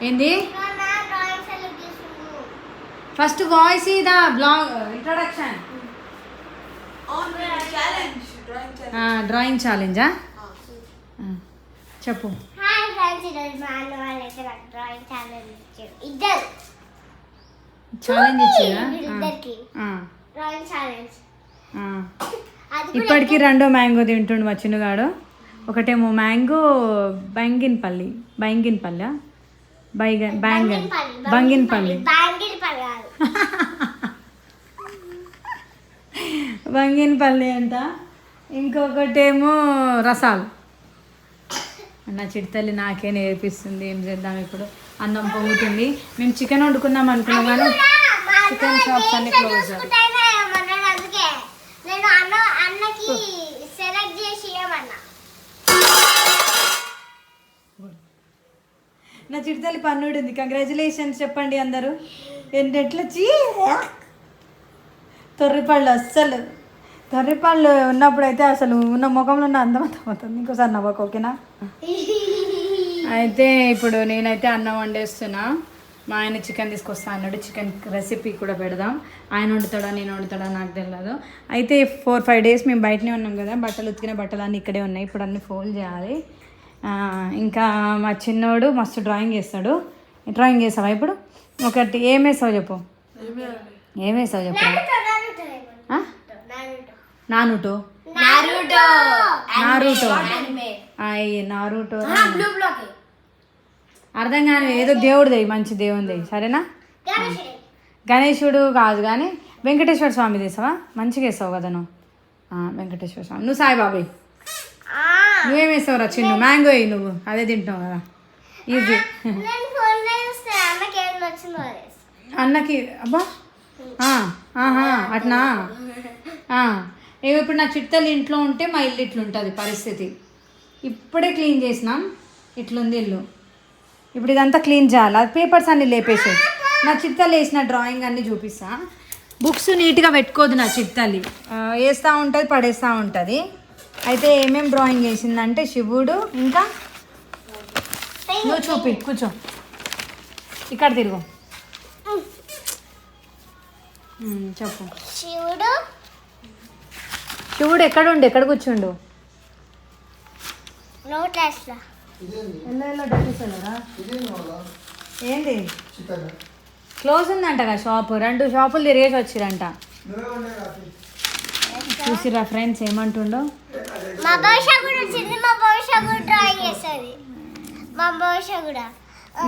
ఏంది first voice ఇదా blog introduction drawing ఛాలెంజా చెప్పు. ఛాలెంజ్ ఇచ్చారా? ఇప్పటికీ రెండో మ్యాంగో తింటుండు మా చిన్నగాడు. ఒకటేమో మ్యాంగో బంగినపల్లి బంగినపల్లి అంట. ఇంకొకటేమో రసాలు. నా చిట్టల్లి నాకే నేర్పిస్తుంది. ఏం చేద్దాం ఇప్పుడు? అన్నం పొంగుతుంది. మేము చికెన్ వండుకుందాం అనుకున్నాం కానీ చికెన్ షాప్స్ అన్ని క్లోజ్. నా చిట్టల్లి పన్నుడు ఉంది. కంగ్రాచులేషన్స్ చెప్పండి అందరూ. ఎట్లా తొర్రిపళ్ళు అస్సలు తొర్రిపళ్ళు ఉన్నప్పుడైతే అసలు ఉన్న ముఖంలో ఉన్న అందం అంతా పోతుంది. ఇంకోసారి నవ్వకు, ఓకేనా? అయితే ఇప్పుడు నేనైతే అన్నం వండేస్తున్నా. మా ఆయన చికెన్ తీసుకొస్తా అన్నాడు. చికెన్ రెసిపీ కూడా పెడదాం. ఆయన వండుతాడా నేను వండుతాడా నాకు తెలియదు. అయితే 4-5 డేస్ మేము బయటనే ఉన్నాం కదా. బట్టలు ఉతికిన బట్టలు అన్నీ ఇక్కడే ఉన్నాయి. ఇప్పుడు అన్నీ ఫోల్డ్ చేయాలి. ఇంకా మా చిన్నోడు మస్తు డ్రాయింగ్ చేస్తాడు. డ్రాయింగ్ చేసావా ఇప్పుడు? ఒకటి ఏం వేసావు చెప్పు. ఏం వేసావు చెప్పు. నారుటో అర్థం కాని ఏదో దేవుడిది, మంచి దేవుడిది, సరేనా? గణేశుడు కాదు కానీ వెంకటేశ్వర స్వామి తీసావా? మంచిగా వేసావు కదా నువ్వు. వెంకటేశ్వర స్వామి. నువ్వు సాయిబాబాయ్. నువ్వేం వేసావురా చిన్ను? మ్యాంగో అయ్యి నువ్వు అదే తింటావు కదా, ఈజీ. అన్నకి అబ్బా అట్నా? ఇప్పుడు నా చిట్టలు ఇంట్లో ఉంటే మా ఇల్లు ఇట్లుంటుంది పరిస్థితి. ఇప్పుడే క్లీన్ చేసినాం, ఇట్లుంది ఇల్లు. ఇప్పుడు ఇదంతా క్లీన్ చేయాలి. అది పేపర్స్ అన్నీ లేపేసాయి. నా చిట్టలు వేసిన డ్రాయింగ్ అన్నీ చూపిస్తా. బుక్స్ నీట్గా పెట్టుకోదు నా చిట్టలి, వేస్తూ ఉంటుంది పడేస్తూ ఉంటుంది. అయితే ఏమేమి డ్రాయింగ్ వేసిందంటే శివుడు, ఇంకా నువ్వు చూపి, కూర్చో, ఇక్కడ తిరుగు, చెప్పు. శివుడు ఎక్కడ కూర్చుండు? ఏంది క్లోజ్ ఉందంటగా షాపు. 2 షాపులు తిరిగేసి వచ్చిరంట. చూసిరా ఫ్రెండ్స్ ఏమంటుండో.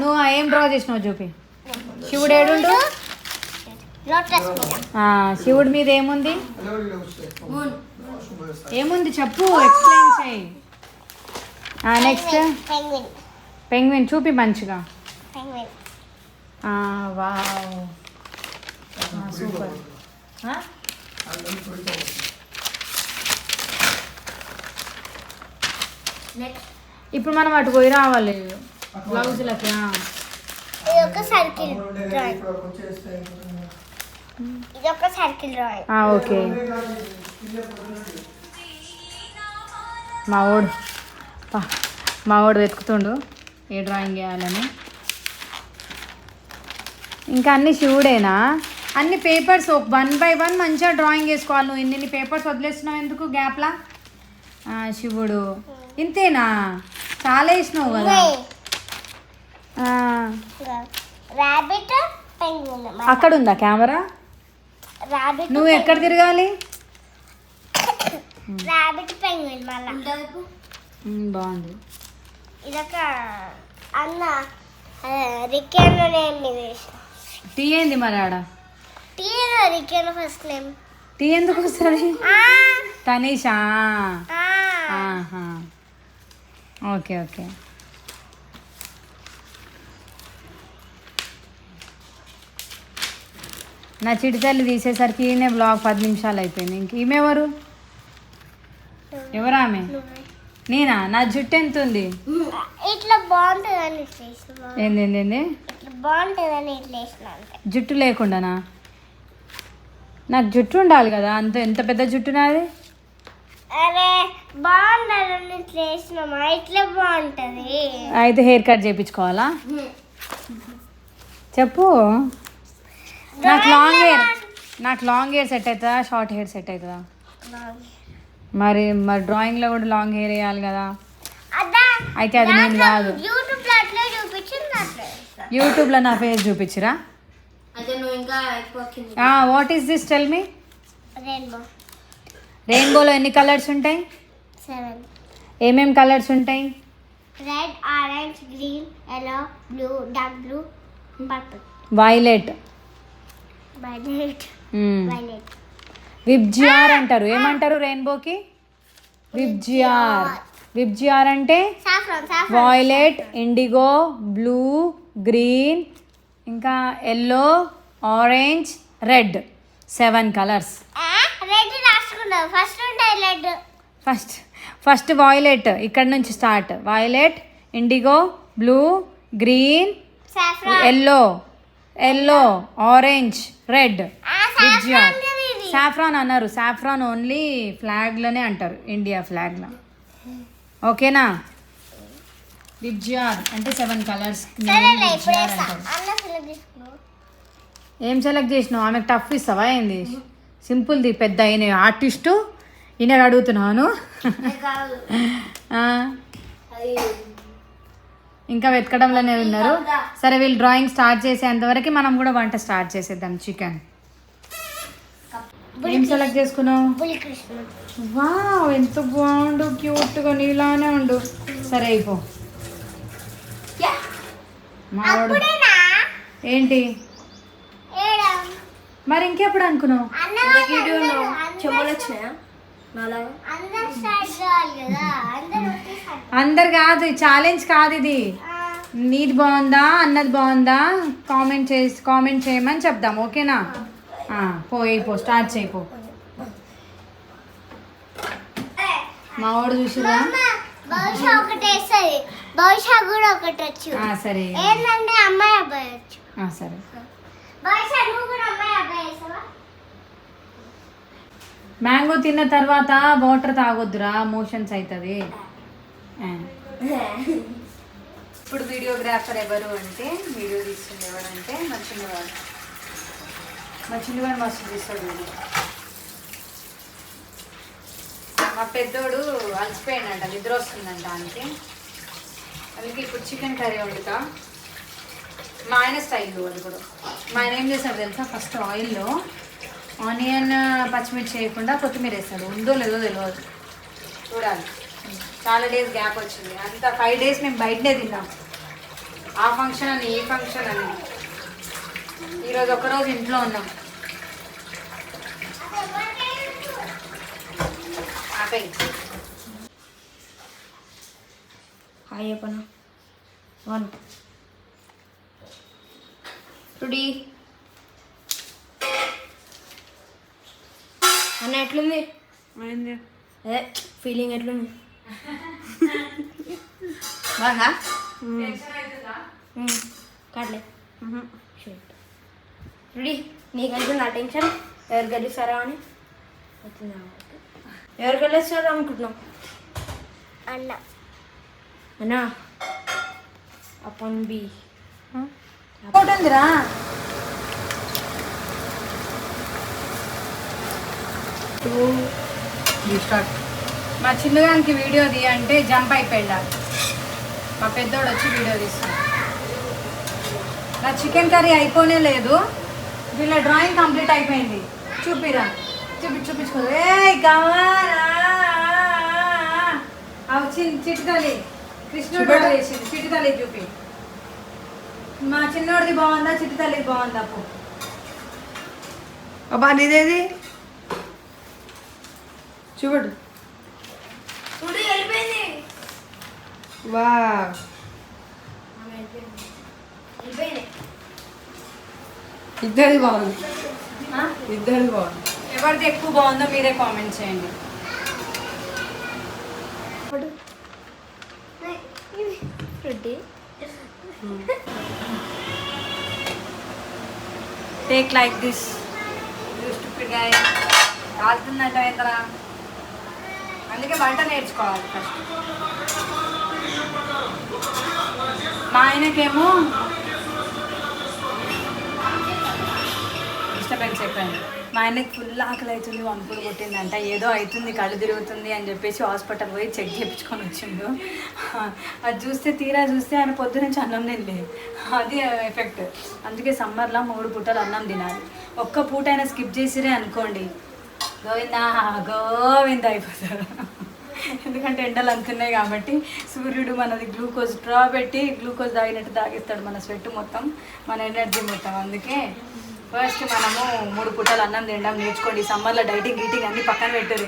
నువ్వు ఏం డ్రా చేసినావు చూపి. శివుడు ఏడుండు? శివుడి మీద ఏముంది? ఏముంది చెప్పు, ఎక్స్ప్లెయిన్ చేయి. నెక్స్ట్ పెంగ్విన్ చూపి మంచిగా. Wow super. ఇప్పుడు మనం అటు పోయి రావాలి బ్లౌజులకి. ఓకే. మావాడు వెతుకుతుండు ఏ డ్రాయింగ్ వేయాలని. ఇంకా అన్ని శివుడేనా? అన్ని పేపర్స్ 1 by 1 మంచిగా డ్రాయింగ్ వేసుకోవాలి. నువ్వు ఇన్ని పేపర్స్ వదిలేస్తున్నావు ఎందుకు గ్యాప్లా? శివుడు ఇంతేనా? చాలా వేసినావు కదా. అక్కడ ఉందా కెమెరా? నువ్వు ఎక్కడ తిరగాలి? బాగుంది. ఇదొక అన్న టీ ఏంది మరి ఆడ? ఫస్ట్ నేమ్ టీ ఎందుకు వస్తుంది? తనీషా? Okay okay. నా చిటితల్లి తీసేసరికి ఈయనే బ్లాగ్ 10 నిమిషాలు అయిపోయింది. ఇంక ఈమెవరు? ఎవరు ఆమె? నేనా? నా జుట్టు ఎంత ఉంది? ఇట్లా బాగుంటుందని ఏంది బాగుంటుందని జుట్టు లేకుండానా? నాకు జుట్టు ఉండాలి కదా. ఎంత పెద్ద జుట్టు నాది. అరే బాగుండాలని ఇట్లా బాగుంటుంది. అయితే హెయిర్ కట్ చేయించుకోవాలా? చెప్పు. నాకు లాంగ్ హెయిర్ సెట్ అవుతుందా, షార్ట్ హెయిర్ సెట్ అవుతుందా? మరి డ్రాయింగ్లో కూడా లాంగ్ హెయిర్ వేయాలి కదా. అయితే అది నేను కాదు. యూట్యూబ్లో నా ఫేస్ చూపించరా? What is this, tell me. రెయిన్బోలో ఎన్ని కలర్స్ ఉంటాయి? 7. ఏమేం కలర్స్ ఉంటాయి? Red, orange, green, yellow, blue, dark blue, purple, violet. Violet. VIBGYOR అంటారు. ఏమంటారు రెయిన్బోకి? విబ్జిఆర్. విబ్జిఆర్ అంటే వైలెట్, ఇండిగో, బ్లూ, గ్రీన్, ఇంకా yellow, orange, red. 7 colours. Red రాసుకున్నావు. ఫస్ట్ ఉంటాయి రెడ్. ఫస్ట్ వైలెట్, ఇక్కడ నుంచి start. Violet, indigo, blue, green, yellow, orange, red. VIBGYOR. Saffron అన్నారు. సాఫ్రాన్ ఓన్లీ ఫ్లాగ్లోనే అంటారు, ఇండియా ఫ్లాగ్లో. ఓకేనా? విబ్జిఆర్ అంటే 7 కలర్స్. ఏం సెలెక్ట్ చేసినావు? ఆమెకు టఫ్ ఇస్తావా ఏంది? సింపుల్ది. పెద్ద అయిన ఆర్టిస్టు ఈయన అడుగుతున్నాను. ఇంకా వెతకడంలోనే ఉన్నారు. సరే, వీళ్ళు డ్రాయింగ్ స్టార్ట్ చేసేంతవరకు మనం కూడా వంట స్టార్ట్ చేసేద్దాం. చికెన్ ఏం సెలెక్ట్ చేసుకున్నావు? వావ్, ఎంత బాగుండు, క్యూట్గా నీలానే ఉండు. సరే అయిపో. మావాడు ఏంటి మరి ఇంకెప్పుడు అనుకున్నావు? అందరు కాదు, ఛాలెంజ్ కాదు ఇది. నీది బాగుందా, అన్నది బాగుందా కామెంట్ చేయమని చెప్దాం. ఓకేనా? పో స్టార్ట్ చేయిపో. మా వాడు చూసిరా? బహుశా కూడా ఒకటి వచ్చు. సరే, ఏంటంటే అమ్మాయి అబ్బాయి వచ్చు. సరే. మ్యాంగో తిన్న తర్వాత వాటర్ తాగొద్దురా, మోషన్స్ అవుతుంది. ఇప్పుడు వీడియోగ్రాఫర్ ఎవరు అంటే, వీడియో తీస్తుంది ఎవరంటే మా చిన్నవాడు. మస్తు తీస్తాడు వీడియో. మా పెద్దోడు అలసిపోయిందంట, నిద్ర వస్తుందంట ఆయనకి. అందుకే ఇప్పుడు చికెన్ కర్రీ వండుతా. మా ఆయన స్టైల్లో అది కూడా. మా ఆయన ఏం చేస్తాడు తెలుసా? ఫస్ట్ ఆయిల్లో ఆనియన్, పచ్చిమిర్చి వేయకుండా కొత్తిమీర వేస్తాడు. ఉందో లేదో తెలియదు, చూడాలి. చాలా డేస్ గ్యాప్ వచ్చింది. అంత 5 days మేము బయటనే తిన్నాం. ఆ ఫంక్షన్ అని, ఈ ఫంక్షన్ అని. ఈరోజు ఒకరోజు ఇంట్లో ఉన్నాం. హాయ్ చెప్పనా? 1 టుడీ అన్న ఎట్లుంది? అదే ఫీలింగ్ ఎట్లుంది? బాగా కాట్లే. టుడీ నీకు అవుతుంది ఆ టెన్షన్? ఎవరు గెలుస్తారా అని? ఎవరు గెలుస్తారా అనుకుంటున్నావు? అన్నా అపాన్ బి ఉందిరా. మా చిన్నగానికి వీడియో తీయంటే జంప్ అయిపోయాడు. మా పెద్దోడు వచ్చి వీడియో తీస్తాడు. నా చికెన్ కర్రీ అయిపోనే లేదు. వీళ్ళ డ్రాయింగ్ కంప్లీట్ అయిపోయింది. చూపిరా, చూపించుకో. చిట్టుతల్లి కృష్ణుడు వేసింది. చిట్టుతల్లి చూపి. మా చిన్నోడిది బాగుందా, చిట్టుతల్లిది బాగుందా? అప్పు అబ్బా నీదేది చూడు. వా ఇద్దరిది బాగుంది. ఇద్దరిది బాగుంది. ఎవరిది ఎక్కువ బాగుందో మీరే కామెంట్ చేయండి. Take like this. కాలుతుందంట ఏంటరా? అందుకే వంట నేర్చుకోవాలి ఫస్ట్. మా ఆయనకేమో అయిపోయింది. మా ఆయనకి ఫుల్ ఆకలి అవుతుంది, వణుకుడు కొట్టిందంట, ఏదో అవుతుంది కళ్ళు తిరుగుతుంది అని చెప్పేసి హాస్పిటల్ పోయి చెక్ చేయించుకొని వచ్చిండు. అది చూస్తే తీరా చూస్తే ఆయన పొద్దు నుంచి అన్నం తినలేదు. అది ఎఫెక్ట్. అందుకే సమ్మర్లో 3 పూటలు అన్నం తినాలి. ఒక్క పూట అయినా స్కిప్ చేసిరే అనుకోండి, గోవింద అయిపోతారు. ఎందుకంటే ఎండలు అంతున్నాయి కాబట్టి సూర్యుడు మనది గ్లూకోజ్ డ్రా పెట్టి గ్లూకోజ్ తాగినట్టు తాగిస్తాడు మన స్వెట్ మొత్తం, మన ఎనర్జీ మొత్తం. అందుకే ఫస్ట్ మనము 3 పూటలు అన్నం తినడం నేర్చుకోండి. సమ్మర్లో డైటింగ్ గీటింగ్ అన్నీ పక్కన పెట్టరు.